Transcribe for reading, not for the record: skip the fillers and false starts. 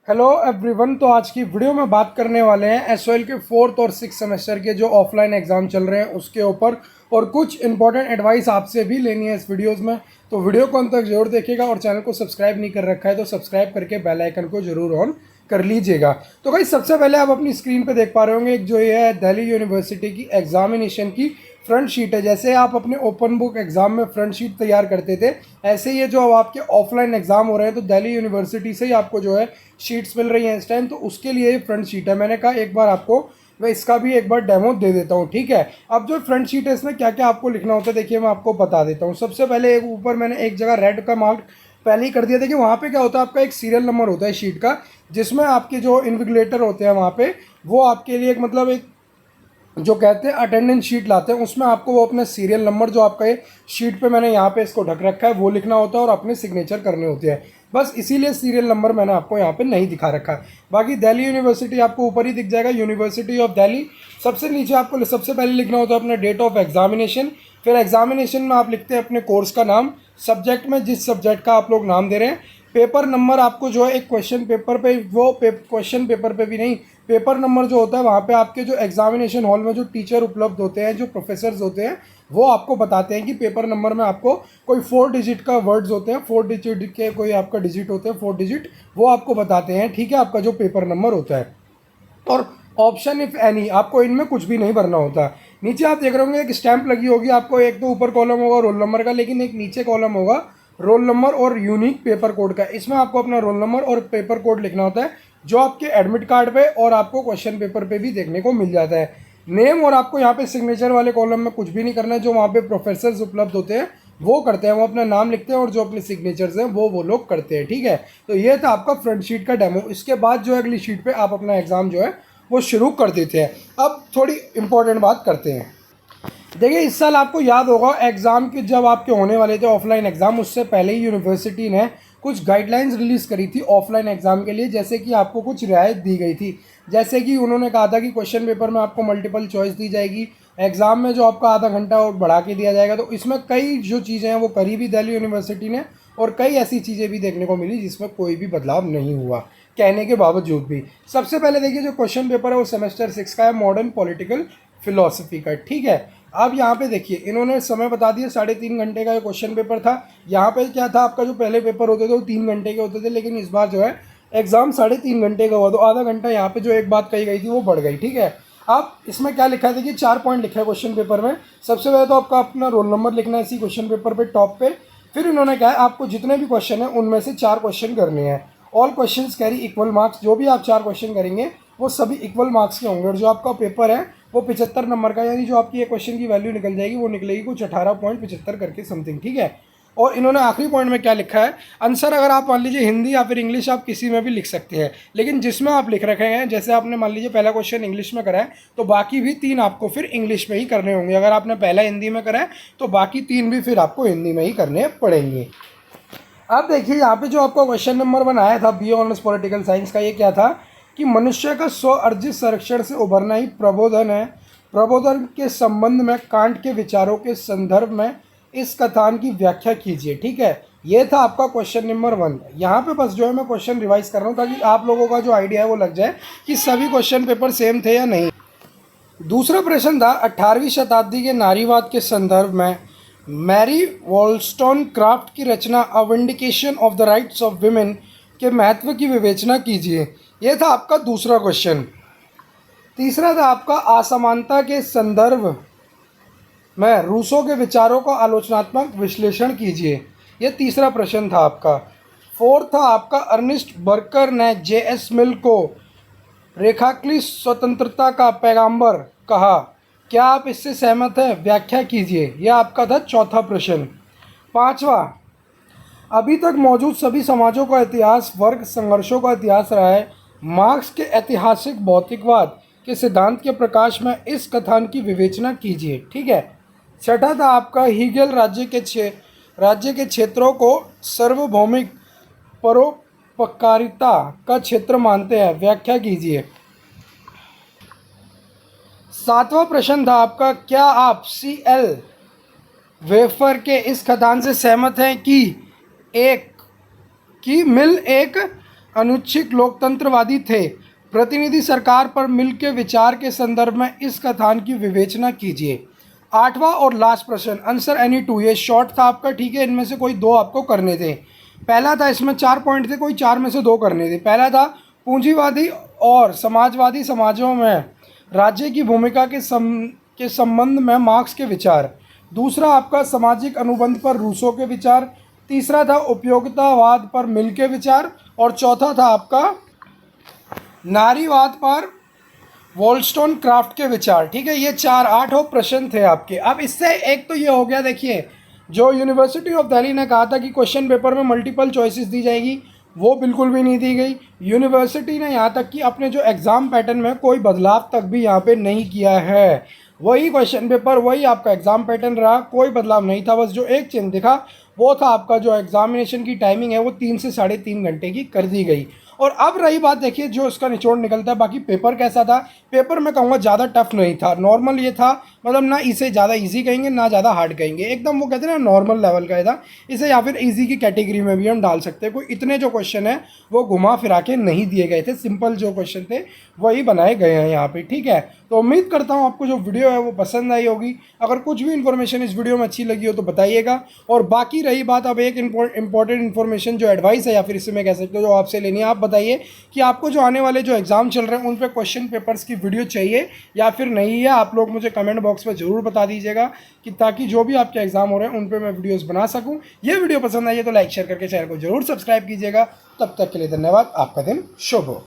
Hello everyone. तो आज की वीडियो में बात करने वाले हैं एसओएल के 4th और 6th सेमेस्टर के जो ऑफलाइन एग्जाम चल रहे हैं उसके ऊपर, और कुछ इंपॉर्टेंट एडवाइस आपसे भी लेनी है इस वीडियोस में। तो वीडियो को अंत तक जरूर देखिएगा और चैनल को सब्सक्राइब नहीं कर रखा है तो सब्सक्राइब करके बेल आइकन को जरूर ऑन कर लीजिएगा। तो भाई सबसे पहले आप अपनी स्क्रीन पे देख पा रहे होंगे एक जो ये है दिल्ली यूनिवर्सिटी की एग्जामिनेशन की फ्रंट शीट है। जैसे आप अपने ओपन बुक एग्जाम में फ्रंट शीट तैयार करते थे, ऐसे ये जो अब आपके ऑफलाइन एग्जाम हो रहे हैं तो दिल्ली यूनिवर्सिटी से ही आपको जो है शीट्स मिल रही हैं इस टाइम। तो उसके लिए ये फ्रंट शीट है। मैंने कहा एक बार आपको मैं इसका भी एक बार डेमो दे देता हूँ, ठीक है। अब जो फ्रंट शीट है इसमें क्या क्या आपको लिखना होता है देखिए मैं आपको बता देता हूँ। सबसे पहले एक ऊपर मैंने एक जगह रेड का मार्क पहले ही कर दिया। देखिए वहाँ पे क्या होता है, आपका एक सीरियल नंबर होता है शीट का, जिसमें आपके जो इन्विजिलेटर होते हैं वहाँ पे वो आपके लिए एक मतलब एक जो कहते हैं अटेंडेंस शीट लाते हैं, उसमें आपको वो अपना सीरियल नंबर जो आपका ये शीट पे मैंने यहाँ पे इसको ढक रखा है वो लिखना होता है और अपने सिग्नेचर करने होते हैं। बस इसीलिए सीरियल नंबर मैंने आपको यहाँ पे नहीं दिखा रखा। बाकी दिल्ली यूनिवर्सिटी आपको ऊपर ही दिख जाएगा, यूनिवर्सिटी ऑफ दिल्ली। सबसे नीचे आपको सबसे पहले लिखना होता है अपना डेट ऑफ एग्जामिनेशन। फिर एग्जामिनेशन में आप लिखते हैं अपने कोर्स का नाम, सब्जेक्ट में जिस सब्जेक्ट का आप लोग नाम दे रहे हैं, पेपर नंबर आपको जो है एक क्वेश्चन पेपर पे वो क्वेश्चन पेपर पे भी नहीं, पेपर नंबर जो होता है वहाँ पे आपके जो एग्जामिनेशन हॉल में जो टीचर उपलब्ध होते हैं, जो प्रोफेसर्स होते हैं, वो आपको बताते हैं कि पेपर नंबर में आपको कोई 4 डिजिट का वर्ड्स होते हैं, 4 डिजिट के कोई आपका डिजिट होते हैं 4 डिजिट, वो आपको बताते हैं, ठीक है, आपका जो पेपर नंबर होता है। और ऑप्शन इफ एनी आपको इनमें कुछ भी नहीं भरना होता। नीचे आप देख रहे होंगे एक स्टैंप लगी होगी आपको, एक तो ऊपर कॉलम होगा रोल नंबर का, लेकिन एक नीचे कॉलम होगा रोल नंबर और यूनिक पेपर कोड का। इसमें आपको अपना रोल नंबर और पेपर कोड लिखना होता है, जो आपके एडमिट कार्ड पे और आपको क्वेश्चन पेपर पे भी देखने को मिल जाता है। नेम और आपको यहाँ पे सिग्नेचर वाले कॉलम में कुछ भी नहीं करना है, जो वहाँ पे प्रोफेसर्स उपलब्ध होते हैं वो करते हैं, वो अपना नाम लिखते हैं और जो अपने सिग्नेचर्स हैं वो लोग करते हैं, ठीक है। तो ये था आपका फ्रंट शीट का डेमो। इसके बाद जो है अगली शीट पे आप अपना एग्ज़ाम जो है वो शुरू कर देते हैं। अब थोड़ी इंपॉर्टेंट बात करते हैं। देखिए इस साल आपको याद होगा एग्ज़ाम के जब आपके होने वाले थे ऑफलाइन एग्ज़ाम, उससे पहले ही यूनिवर्सिटी ने कुछ गाइडलाइंस रिलीज़ करी थी ऑफलाइन एग्ज़ाम के लिए, जैसे कि आपको कुछ रियायत दी गई थी। जैसे कि उन्होंने कहा था कि क्वेश्चन पेपर में आपको मल्टीपल चॉइस दी जाएगी, एग्ज़ाम में जो आपका आधा घंटा और बढ़ा के दिया जाएगा। तो इसमें कई जो चीज़ें हैं वो करी भी दिल्ली यूनिवर्सिटी ने, और कई ऐसी चीज़ें भी देखने को मिली जिसमें कोई भी बदलाव नहीं हुआ कहने के बावजूद भी। सबसे पहले देखिए जो क्वेश्चन पेपर है वो सेमेस्टर 6 का है, मॉडर्न पॉलिटिकल फिलॉसफी का, ठीक है। अब यहाँ पे देखिए इन्होंने समय बता दिया, 3.5 घंटे का ये क्वेश्चन पेपर था। यहाँ पे क्या था, आपका जो पहले पेपर होते थे वो 3 घंटे के होते थे, लेकिन इस बार जो है एग्ज़ाम 3.5 घंटे का हुआ, तो आधा घंटा यहाँ पे जो एक बात कही गई थी वो बढ़ गई, ठीक है। अब इसमें क्या लिखा है देखिए, 4 पॉइंट लिखा है क्वेश्चन पेपर में। सबसे पहले तो आपका अपना रोल नंबर लिखना है इसी क्वेश्चन पेपर पे टॉप पे। फिर इन्होंने कहा है आपको जितने भी क्वेश्चन हैं उनमें से 4 क्वेश्चन करने हैं। All question carry equal marks, जो भी आप 4 क्वेश्चन करेंगे वो सभी इक्वल मार्क्स के होंगे। और जो आपका पेपर है वो 75 नंबर का, यानी जो आपकी एक क्वेश्चन की वैल्यू निकल जाएगी वो निकलेगी कुछ 18.75 करके समथिंग, ठीक है। और इन्होंने आखिरी पॉइंट में क्या लिखा है, आंसर अगर आप मान लीजिए हिंदी या फिर इंग्लिश आप किसी में भी लिख सकते हैं, लेकिन जिसमें आप लिख रखे हैं, जैसे आपने मान लीजिए पहला क्वेश्चन इंग्लिश में करा है तो बाकी भी 3 आपको फिर इंग्लिश में ही करने होंगे। अगर आपने पहला हिंदी में करा है तो बाकी 3 भी फिर आपको हिंदी में ही करने पड़ेंगे। अब देखिए यहाँ पे जो आपका क्वेश्चन नंबर 1 आया था बी ऑनर्स पॉलिटिकल साइंस का, ये क्या था कि मनुष्य का स्व अर्जित संरक्षण से उभरना ही प्रबोधन है। प्रबोधन के संबंध में कांट के विचारों के संदर्भ में इस कथान की व्याख्या कीजिए, ठीक है। ये था आपका क्वेश्चन नंबर 1। यहाँ पे बस जो है मैं क्वेश्चन रिवाइज कर रहा हूँ ताकि आप लोगों का जो आइडिया है वो लग जाए कि सभी क्वेश्चन पेपर सेम थे या नहीं। दूसरा प्रश्न था 18वीं शताब्दी के नारीवाद के संदर्भ में मैरी वॉलस्टोनक्राफ्ट की रचना a vindication of the rights of women के महत्व की विवेचना कीजिए। यह था आपका दूसरा क्वेश्चन। तीसरा था आपका असमानता के संदर्भ में रूसो के विचारों का आलोचनात्मक विश्लेषण कीजिए। यह तीसरा प्रश्न था आपका। फोर्थ था आपका अर्नेस्ट बर्कर ने जे.एस. मिल को रेखांकलित स्वतंत्रता का पैगंबर कहा, क्या आप इससे सहमत हैं, व्याख्या कीजिए। यह आपका था चौथा प्रश्न। पांचवा, अभी तक मौजूद सभी समाजों का इतिहास वर्ग संघर्षों का इतिहास रहा है। मार्क्स के ऐतिहासिक भौतिकवाद के सिद्धांत के प्रकाश में इस कथन की विवेचना कीजिए, ठीक है। छठा था आपका हीगेल राज्य के क्षेत्रों को सार्वभौमिक परोपकारिता का क्षेत्र मानते हैं, व्याख्या कीजिए। सातवां प्रश्न था आपका, क्या आप C.L. वेफर के इस कथन से सहमत हैं कि मिल एक अनुच्छिक लोकतंत्रवादी थे। प्रतिनिधि सरकार पर मिल के विचार के संदर्भ में इस कथन की विवेचना कीजिए। आठवां और लास्ट प्रश्न, आंसर एनी टू। ये शॉर्ट था आपका, ठीक है। इनमें से कोई दो आपको करने थे। पहला था, इसमें 4 पॉइंट थे, कोई 4 में से 2 करने थे। पहला था पूंजीवादी और समाजवादी समाजों में राज्य की भूमिका के संबंध में मार्क्स के विचार। दूसरा आपका सामाजिक अनुबंध पर रूसो के विचार। तीसरा था उपयोगितावाद पर मिल के विचार। और चौथा था आपका नारीवाद पर वॉलस्टोन क्राफ्ट के विचार, ठीक है। ये 8 प्रश्न थे आपके। अब इससे एक तो ये हो गया, देखिए जो यूनिवर्सिटी ऑफ दिल्ली ने कहा था कि क्वेश्चन पेपर में मल्टीपल चॉइसेस दी जाएगी, वो बिल्कुल भी नहीं दी गई। यूनिवर्सिटी ने यहाँ तक कि अपने जो एग्ज़ाम पैटर्न में कोई बदलाव तक भी यहाँ पे नहीं किया है। वही क्वेश्चन पेपर, वही आपका एग्ज़ाम पैटर्न रहा, कोई बदलाव नहीं था। बस जो एक चेंज दिखा वो था आपका जो एग्जामिनेशन की टाइमिंग है वो 3 से 3.5 घंटे की कर दी गई। और अब रही बात, देखिए जो इसका निचोड़ निकलता है, बाकी पेपर कैसा था। पेपर मैं कहूँगा ज़्यादा टफ नहीं था, नॉर्मल ये था। मतलब ना इसे ज़्यादा इजी कहेंगे ना ज़्यादा हार्ड कहेंगे, एकदम वो कहते हैं ना नॉर्मल लेवल का था इसे, या फिर इजी की कैटेगरी में भी हम डाल सकते हैं। कोई इतने जो क्वेश्चन है वो घुमा फिरा के नहीं दिए गए थे, सिंपल जो क्वेश्चन थे वही बनाए गए हैं यहाँ पे, ठीक है। तो उम्मीद करता हूँ आपको जो वीडियो है वो पसंद आई होगी। अगर कुछ भी इन्फॉर्मेशन इस वीडियो में अच्छी लगी हो तो बताइएगा। और बाकी रही बात, अब एक इंपॉर्टेंट इन्फॉर्मेशन जो एडवाइस है या फिर इससे मैं कह सकता हूँ जो आपसे लेनी है, आप बताइए कि आपको जो आने वाले जो एग्ज़ाम चल रहे हैं उन पे क्वेश्चन पेपर्स की वीडियो चाहिए या फिर नहीं है। आप लोग मुझे कमेंट बॉक्स में ज़रूर बता दीजिएगा कि ताकि जो भी आपके एग्ज़ाम हो रहे हैं उन पे मैं वीडियोस बना सकूं। ये वीडियो पसंद आई है तो लाइक शेयर करके चैनल को जरूर सब्सक्राइब कीजिएगा। तब तक के लिए धन्यवाद। आपका दिन शुभ हो।